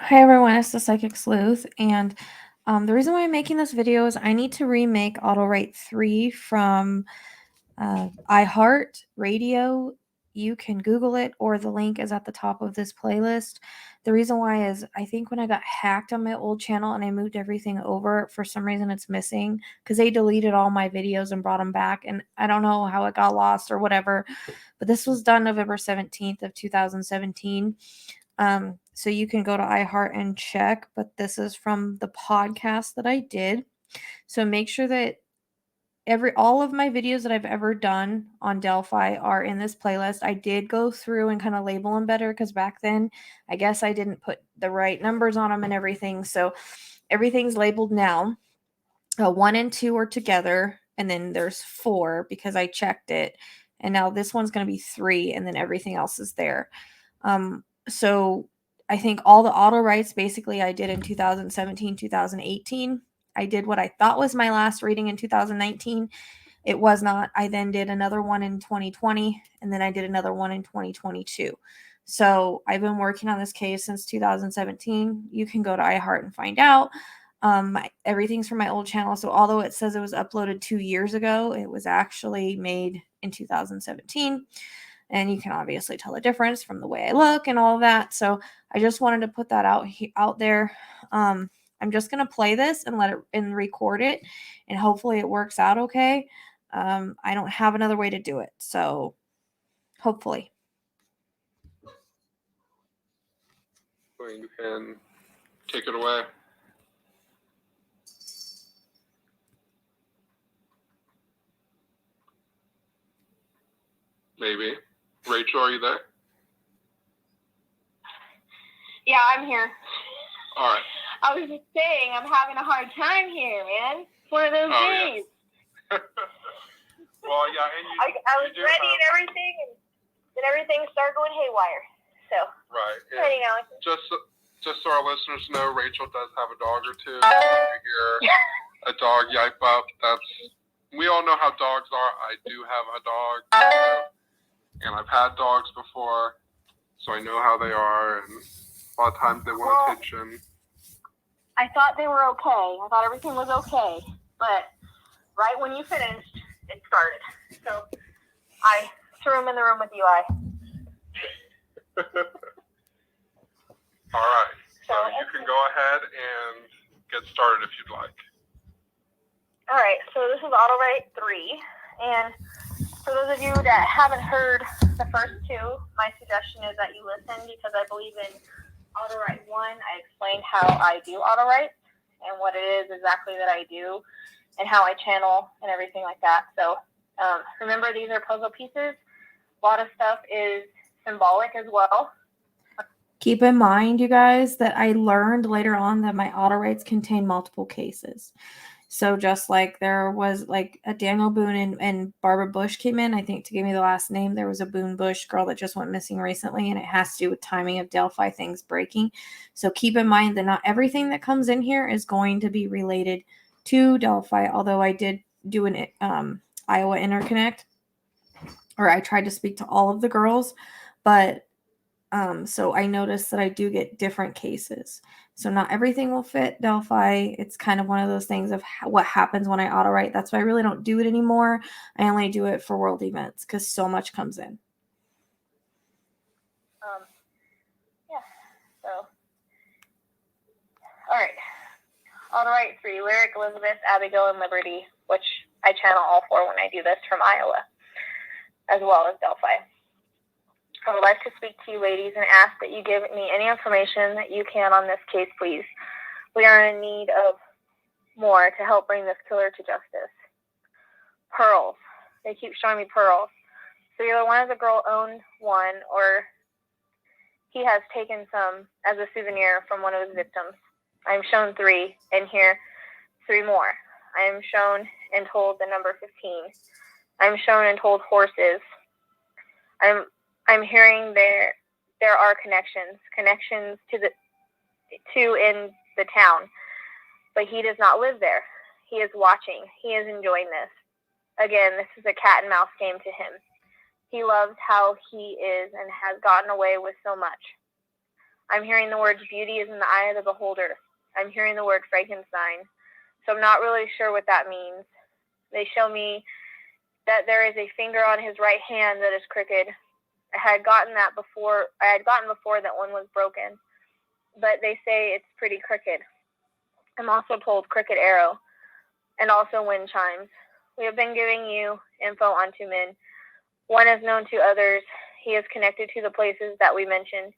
Hi everyone, it's the Psychic Sleuth, and the reason why I'm making this video is I need to remake Auto Write 3 from iHeart Radio. You can Google it, or the link is at the top of this playlist. The reason why is I think when I got hacked on my old channel and I moved everything over, for some reason it's missing because they deleted all my videos and brought them back, and I don't know how it got lost or whatever, but this was done November 17th of 2017. So you can go to iHeart and check, but this is from the podcast that I did. So make sure that all of my videos that I've ever done on Delphi are in this playlist. I did go through and kind of label them better because back then I guess I didn't put the right numbers on them and everything. So everything's labeled now. 1 and 2 are together, and then there's 4 because I checked it. And now this one's going to be 3, and then everything else is there. So I think all the auto writes basically I did in 2017, 2018. I did what I thought was my last reading in 2019. It was not. I then did another one in 2020, and then I did another one in 2022. So I've been working on this case since 2017. You can go to iHeart and find out. Everything's from my old channel. So although it says it was uploaded 2 years ago, it was actually made in 2017. And you can obviously tell the difference from the way I look and all of that. So I just wanted to put that out there. I'm just gonna play this and let it and record it, and hopefully it works out okay. I don't have another way to do it, so hopefully. You can take it away. Maybe. Rachel, are you there? Yeah, I'm here. All right. I was just saying, I'm having a hard time here, man. It's one of those days. Yeah. Well, yeah, and I was ready and everything, and then everything started going haywire. So, right. ready now. Just so our listeners know, Rachel does have a dog or two. If you hear a dog yipe up, we all know how dogs are. I do have a dog, and I've had dogs before, so I know how they are, and a lot of times they want attention. I thought they were okay. I thought everything was okay, but right when you finished, it started. So I threw him in the room with you. All right. So you can go ahead and get started if you'd like. All right. So this is Auto Write 3. And for those of you that haven't heard the first 2, my suggestion is that you listen, because I believe in Auto Write 1, I explained how I do auto write and what it is exactly that I do and how I channel and everything like that. So remember, these are puzzle pieces. A lot of stuff is symbolic as well. Keep in mind, you guys, that I learned later on that my auto writes contain multiple cases. So just like there was like a Daniel Boone and Barbara Bush came in, I think, to give me the last name, there was a Boone Bush girl that just went missing recently, and it has to do with timing of Delphi things breaking. So keep in mind that not everything that comes in here is going to be related to Delphi, although I did do an Iowa interconnect, or I tried to speak to all of the girls, but so I noticed that I do get different cases. So not everything will fit Delphi. It's kind of one of those things of what happens when I auto write. That's why I really don't do it anymore. I only do it for world events because so much comes in. Yeah. So, all right. Auto Write 3, Lyric, Elizabeth, Abigail, and Liberty, which I channel all 4 when I do this from Iowa, as well as Delphi. I would like to speak to you ladies and ask that you give me any information that you can on this case, please. We are in need of more to help bring this killer to justice. Pearls. They keep showing me pearls. So either one of the girl owned one, or he has taken some as a souvenir from one of his victims. I am shown 3, and here 3 more. I am shown and told the number 15. I am shown and told horses. I'm hearing there are connections to in the town, but he does not live there. He is watching. He is enjoying this. Again, this is a cat and mouse game to him. He loves how he is and has gotten away with so much. I'm hearing the words beauty is in the eye of the beholder. I'm hearing the word Frankenstein. So I'm not really sure what that means. They show me that there is a finger on his right hand that is crooked. I had gotten before that one was broken, but they say it's pretty crooked. I'm also told crooked arrow and also wind chimes. We have been giving you info on 2 men. One is known to others. He is connected to the places that we mentioned.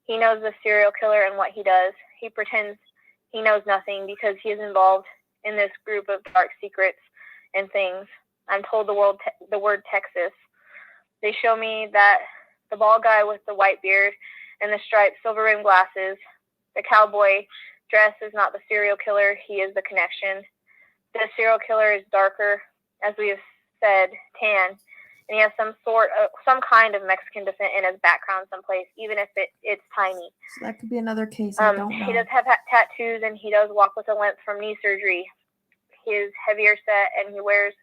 He knows the serial killer and what he does. He pretends he knows nothing because he is involved in this group of dark secrets and things. I'm told the word Texas. They show me that the bald guy with the white beard and the striped silver rimmed glasses, the cowboy dress is not the serial killer. He is the connection. The serial killer is darker, as we have said, tan, and he has some kind of Mexican descent in his background someplace, even if it's tiny. So that could be another case. I don't know. He does have tattoos, and he does walk with a limp from knee surgery. He is heavier set, and he wears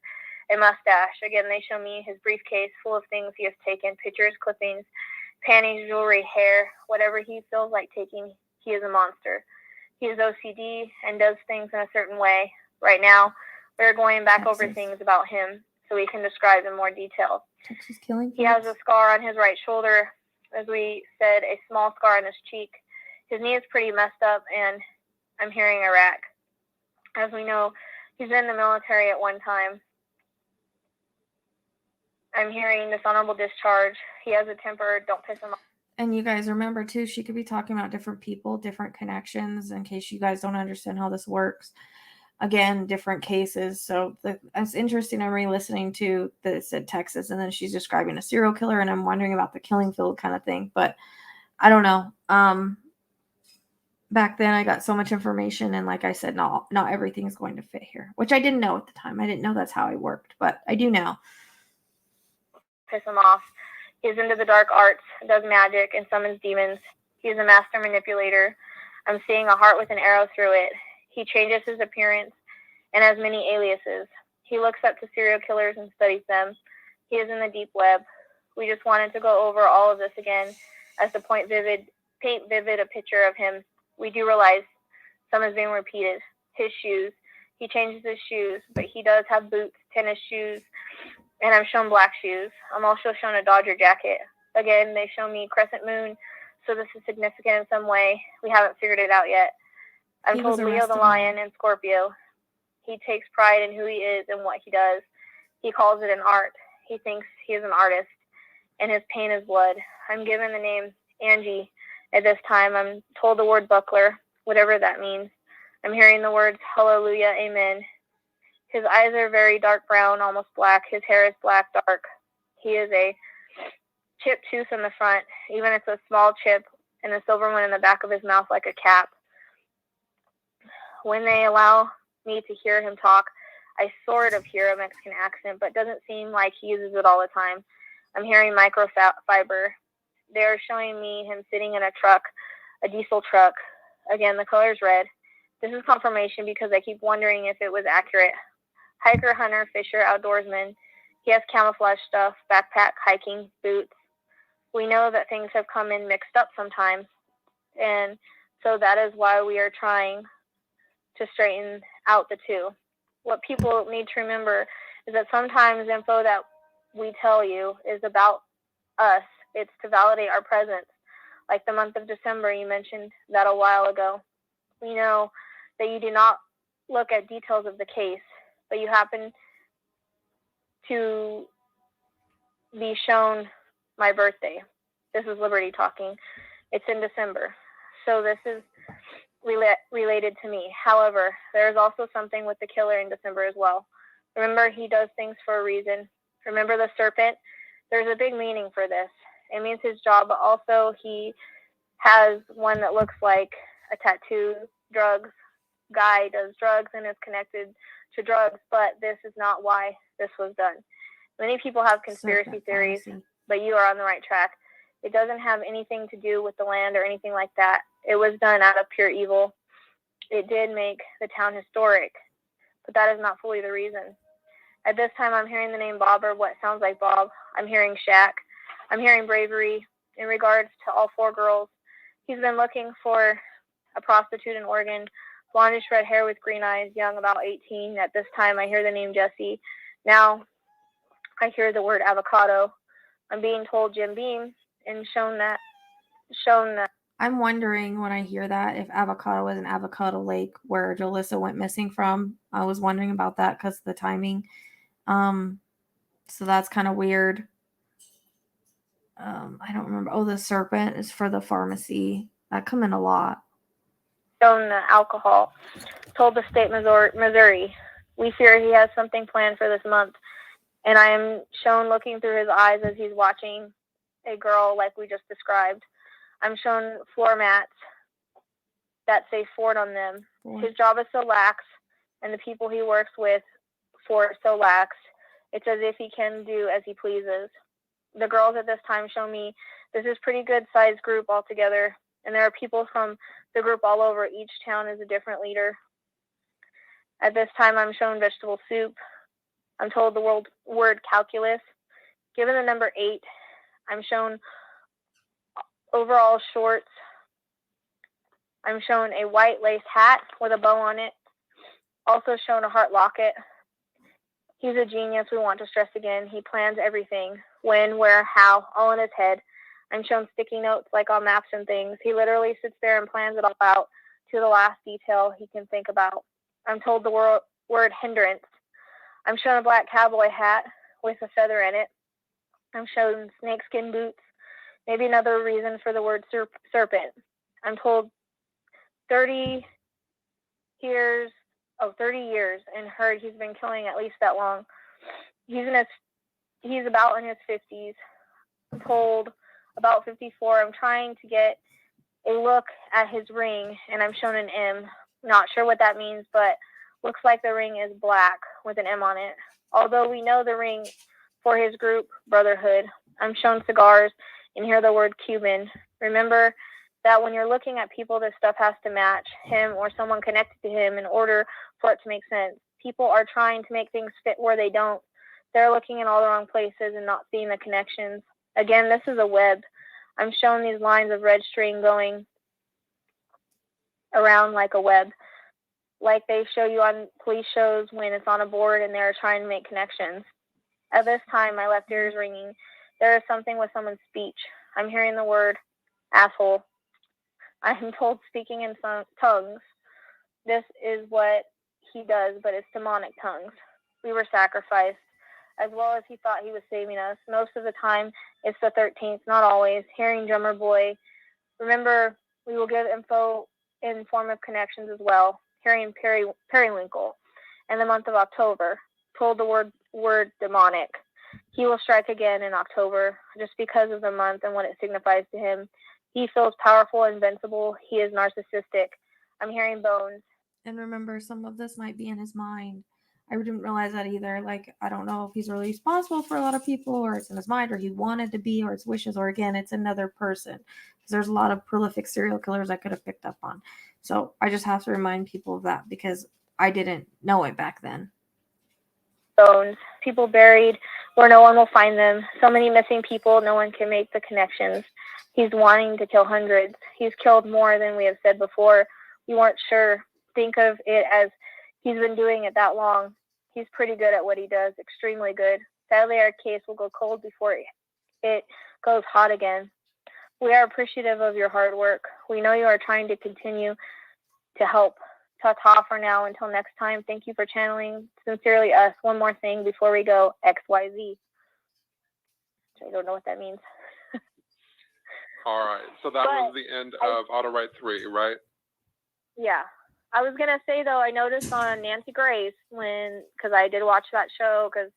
a mustache. Again, they show me his briefcase full of things he has taken, pictures, clippings, panties, jewelry, hair, whatever he feels like taking. He is a monster. He is OCD and does things in a certain way. Right now, we're going back over things about him so we can describe in more detail. Texas killing. He has a scar on his right shoulder, as we said, a small scar on his cheek. His knee is pretty messed up, and I'm hearing Iraq. As we know, he's in the military at one time. I'm hearing dishonorable discharge. He has a temper. Don't piss him off. And you guys remember, too, she could be talking about different people, different connections, in case you guys don't understand how this works. Again, different cases. So it's interesting. I'm re-listening to this at Texas, and then she's describing a serial killer, and I'm wondering about the killing field kind of thing. But I don't know. Back then, I got so much information, and like I said, not everything is going to fit here, which I didn't know at the time. I didn't know that's how I worked, but I do now. Piss him off. He's into the dark arts, does magic, and summons demons. He's a master manipulator. I'm seeing a heart with an arrow through it. He changes his appearance and has many aliases. He looks up to serial killers and studies them. He is in the deep web. We just wanted to go over all of this again as to paint vivid a picture of him. We do realize some is being repeated. His shoes. He changes his shoes, but he does have boots, tennis shoes, and I'm shown black shoes. I'm also shown a Dodger jacket. Again, they show me crescent moon, so this is significant in some way. We haven't figured it out yet. I'm told Leo the Lion and Scorpio. He takes pride in who he is and what he does. He calls it an art. He thinks he is an artist, and his pain is blood. I'm given the name Angie at this time. I'm told the word buckler, whatever that means. I'm hearing the words hallelujah, amen. His eyes are very dark brown, almost black. His hair is black, dark. He is a chipped tooth in the front. Even it's a small chip and a silver one in the back of his mouth like a cap. When they allow me to hear him talk, I sort of hear a Mexican accent, but it doesn't seem like he uses it all the time. I'm hearing microfiber. They're showing me him sitting in a truck, a diesel truck. Again, the color's red. This is confirmation because I keep wondering if it was accurate. Hiker, hunter, fisher, outdoorsman. He has camouflage stuff, backpack, hiking, boots. We know that things have come in mixed up sometimes, and so that is why we are trying to straighten out the two. What people need to remember is that sometimes info that we tell you is about us. It's to validate our presence. Like the month of December, you mentioned that a while ago. We know that you do not look at details of the case, but you happen to be shown my birthday. This is Liberty talking. It's in December. So this is related to me. However, there is also something with the killer in December as well. Remember, he does things for a reason. Remember the serpent? There's a big meaning for this. It means his job, but also he has one that looks like a tattoo. Drugs. Guy does drugs and is connected to drugs, but this is not why this was done. Many people have conspiracy theories, but you are on the right track. It doesn't have anything to do with the land or anything like that. It was done out of pure evil. It did make the town historic, but that is not fully the reason. At this time, I'm hearing the name Bob, or what sounds like Bob. I'm hearing Shaq. I'm hearing bravery in regards to all 4 girls. He's been looking for a prostitute in Oregon, blondish red hair with green eyes, young, about 18. At this time, I hear the name Jesse. Now, I hear the word avocado. I'm being told Jim Beam and shown that. I'm wondering when I hear that if Avocado was an Avocado Lake where Jalissa went missing from. I was wondering about that because of the timing. So that's kind of weird. I don't remember. Oh, the serpent is for the pharmacy. That come in a lot. Shown the alcohol. Told the state Missouri. We fear he has something planned for this month. And I am shown looking through his eyes as he's watching a girl like we just described. I'm shown floor mats that say Ford on them. His job is so lax, and the people he works with for so lax. It's as if he can do as he pleases. The girls at this time show me this is pretty good sized group altogether, and there are people from the group all over. Each town is a different leader. At this time, I'm shown vegetable soup. I'm told the word calculus. Given the number 8, I'm shown overall shorts. I'm shown a white lace hat with a bow on it. Also shown a heart locket. He's a genius, we want to stress again. He plans everything. When, where, how, all in his head. I'm shown sticky notes like on maps and things. He literally sits there and plans it all out to the last detail he can think about. I'm told the word hindrance. I'm shown a black cowboy hat with a feather in it. I'm shown snakeskin boots. Maybe another reason for the word serpent. I'm told 30 years, and heard he's been killing at least that long. He's about in his 50s. I'm told about 54. I'm trying to get a look at his ring, and I'm shown an M. Not sure what that means, but looks like the ring is black with an M on it. Although we know the ring for his group, Brotherhood. I'm shown cigars and hear the word Cuban. Remember that when you're looking at people, this stuff has to match him or someone connected to him in order for it to make sense. People are trying to make things fit where they don't. They're looking in all the wrong places and not seeing the connections. Again, this is a web. I'm shown these lines of red string going around like a web, like they show you on police shows when it's on a board and they're trying to make connections. At this time, my left ear is ringing. There is something with someone's speech. I'm hearing the word asshole. I am told speaking in tongues. This is what he does, but it's demonic tongues. We were sacrificed, as well as he thought he was saving us. Most of the time, it's the 13th, not always. Hearing Drummer Boy. Remember, we will give info in form of connections as well. Hearing Periwinkle in the month of October. Told the word demonic. He will strike again in October, just because of the month and what it signifies to him. He feels powerful, invincible. He is narcissistic. I'm hearing bones. And remember, some of this might be in his mind. I didn't realize that either. Like, I don't know if he's really responsible for a lot of people, or it's in his mind, or he wanted to be, or it's wishes, or again, it's another person. Because there's a lot of prolific serial killers I could have picked up on. So I just have to remind people of that because I didn't know it back then. Bones. People buried where no one will find them. So many missing people, no one can make the connections. He's wanting to kill hundreds. He's killed more than we have said before. We weren't sure. Think of it as he's been doing it that long. He's pretty good at what he does, extremely good. Sadly, our case will go cold before it goes hot again. We are appreciative of your hard work. We know you are trying to continue to help. Ta-ta for now. Until next time, thank you for channeling Sincerely Us. One more thing before we go, XYZ. I don't know what that means. All right. So that was the end of Auto Right 3, right? Yeah. I was going to say, though, I noticed on Nancy Grace, because I did watch that show, because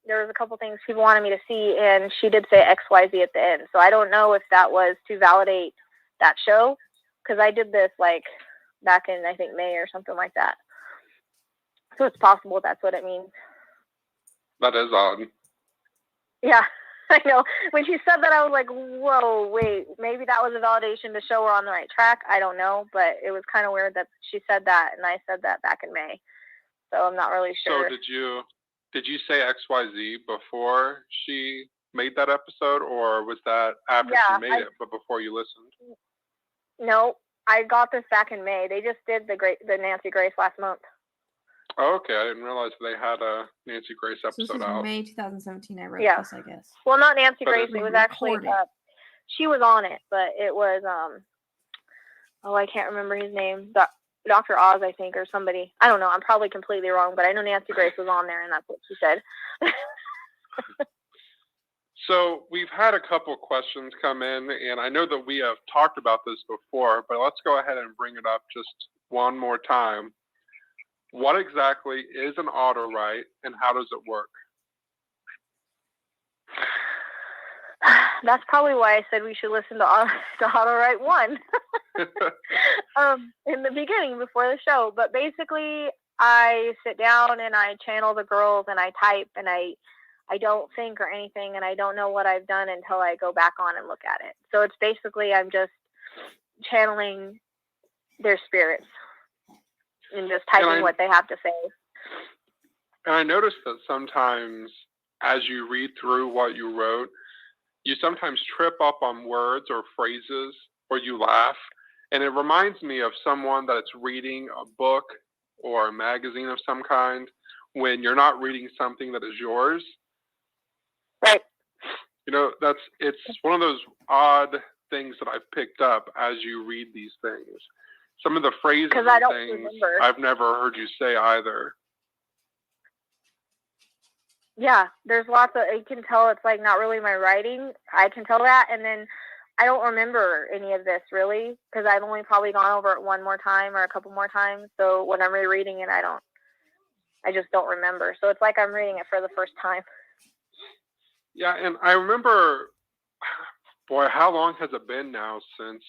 there was a couple things people wanted me to see, and she did say XYZ at the end. So I don't know if that was to validate that show, because I did this, back in, I think, May or something like that. So it's possible that's what it means. That is odd. Yeah, I know. When she said that, I was like, whoa, wait, maybe that was a validation to show we're on the right track. I don't know, but it was kind of weird that she said that, and I said that back in May. So I'm not really sure. So did you say XYZ before she made that episode, or was that after she made it, but before you listened? No, I got this back in May. They just did the Nancy Grace last month. Oh, okay, I didn't realize they had a Nancy Grace So this episode is out. May 2017. I wrote Yeah. this, I guess. Well, not Nancy But Grace. It was actually recorded. she was on it, but it was I can't remember his name. Dr. Oz, I think, or somebody. I don't know. I'm probably completely wrong, but I know Nancy Grace was on there, and that's what she said. So we've had a couple questions come in, and I know that we have talked about this before, but let's go ahead and bring it up just one more time. What exactly is an auto-write, and how does it work? That's probably why I said we should listen to Auto-Write 1 in the beginning before the show. But basically, I sit down and I channel the girls and I type and I don't think or anything, and I don't know what I've done until I go back on and look at it. So it's basically I'm just channeling their spirits and just typing what they have to say. And I noticed that sometimes as you read through what you wrote, you sometimes trip up on words or phrases, or you laugh. And it reminds me of someone that's reading a book or a magazine of some kind when you're not reading something that is yours. Right. You know, it's one of those odd things that I've picked up as you read these things. Some of the phrases and things remember. I've never heard you say either. Yeah, there's lots of, you can tell it's like not really my writing. I can tell that. And then I don't remember any of this really, because I've only probably gone over it one more time or a couple more times. So when I'm rereading it, I just don't remember. So it's like I'm reading it for the first time. Yeah, and I remember, boy, how long has it been now since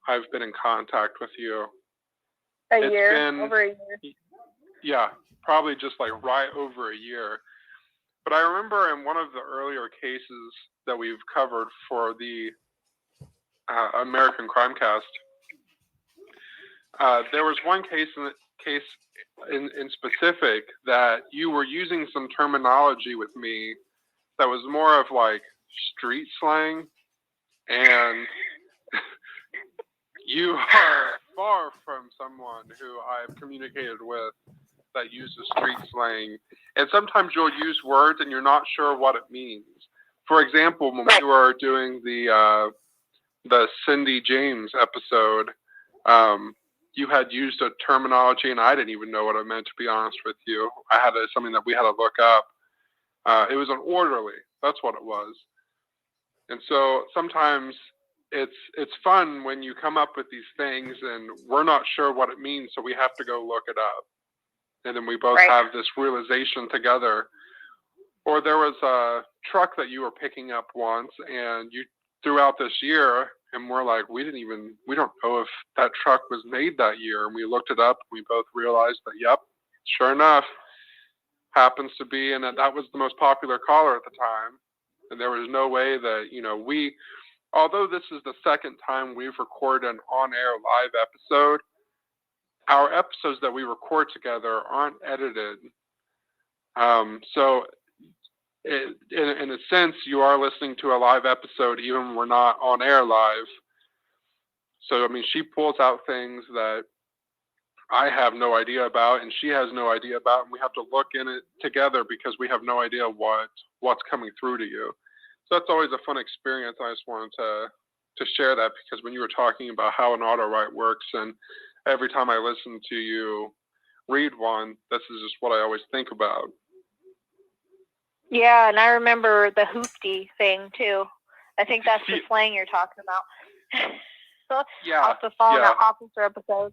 I've been in contact with you? Over a year. Yeah, probably just like right over a year. But I remember in one of the earlier cases that we've covered for the American Crime Cast, there was one case in specific that you were using some terminology with me that was more of like street slang, and you are far from someone who I've communicated with that uses street slang. And sometimes you'll use words and you're not sure what it means. For example, when we were doing the Cindy James episode, you had used a terminology and I didn't even know what it meant, to be honest with you. I had something that we had to look up. It was an orderly. That's what it was. And so sometimes it's fun when you come up with these things and we're not sure what it means, so we have to go look it up. And then we both have this realization together. Or there was a truck that you were picking up once, and you throughout this year, and we're like, we don't know if that truck was made that year. And we looked it up, and we both realized that, yep, sure enough, happens to be, and that was the most popular caller at the time. And there was no way that, although this is the second time we've recorded an on-air live episode, our episodes that we record together aren't edited. So in a sense, you are listening to a live episode, even when we're not on air live. So, I mean, she pulls out things that I have no idea about, and she has no idea about, and we have to look in it together because we have no idea what's coming through to you. So that's always a fun experience. I just wanted to share that, because when you were talking about how an auto-write works, and every time I listen to you read one, this is just what I always think about. Yeah, and I remember the hoopty thing too. I think that's the slang you're talking about. Yeah. Off the Fallen Officer episode.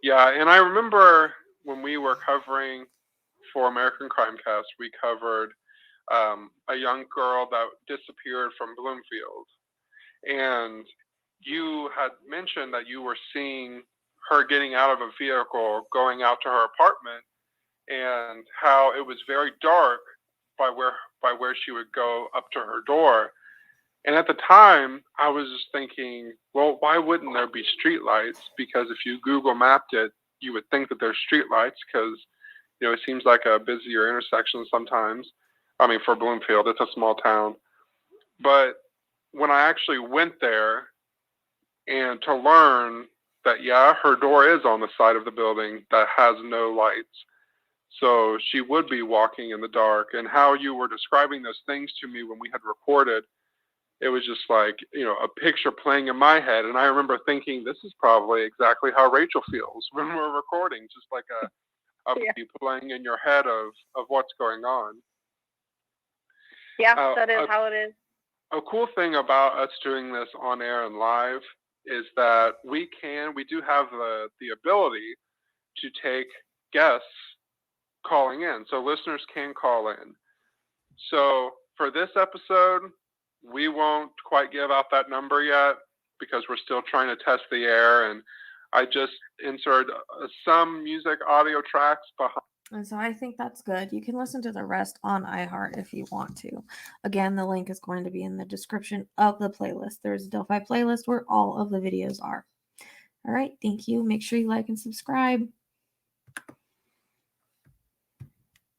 Yeah, and I remember when we were covering for American Crime Cast, we covered a young girl that disappeared from Bloomfield. And you had mentioned that you were seeing her getting out of a vehicle, going out to her apartment, and how it was very dark by where she would go up to her door. And at the time, I was just thinking, well, why wouldn't there be streetlights? Because if you Google mapped it, you would think that there's streetlights, because it seems like a busier intersection sometimes. I mean, for Bloomfield, it's a small town. But when I actually went there and to learn that, yeah, her door is on the side of the building that has no lights. So she would be walking in the dark. And how you were describing those things to me when we had recorded, it was just like, a picture playing in my head. And I remember thinking, this is probably exactly how Rachel feels when we're recording, just like a movie playing in your head of what's going on. Yeah, that is how it is. A cool thing about us doing this on air and live is that we do have the ability to take guests calling in. So listeners can call in. So for this episode, we won't quite give out that number yet because we're still trying to test the air. And I just inserted some music audio tracks behind. And so I think that's good. You can listen to the rest on iHeart if you want to. Again, the link is going to be in the description of the playlist. There's a Delphi playlist where all of the videos are. All right, thank you. Make sure you like and subscribe.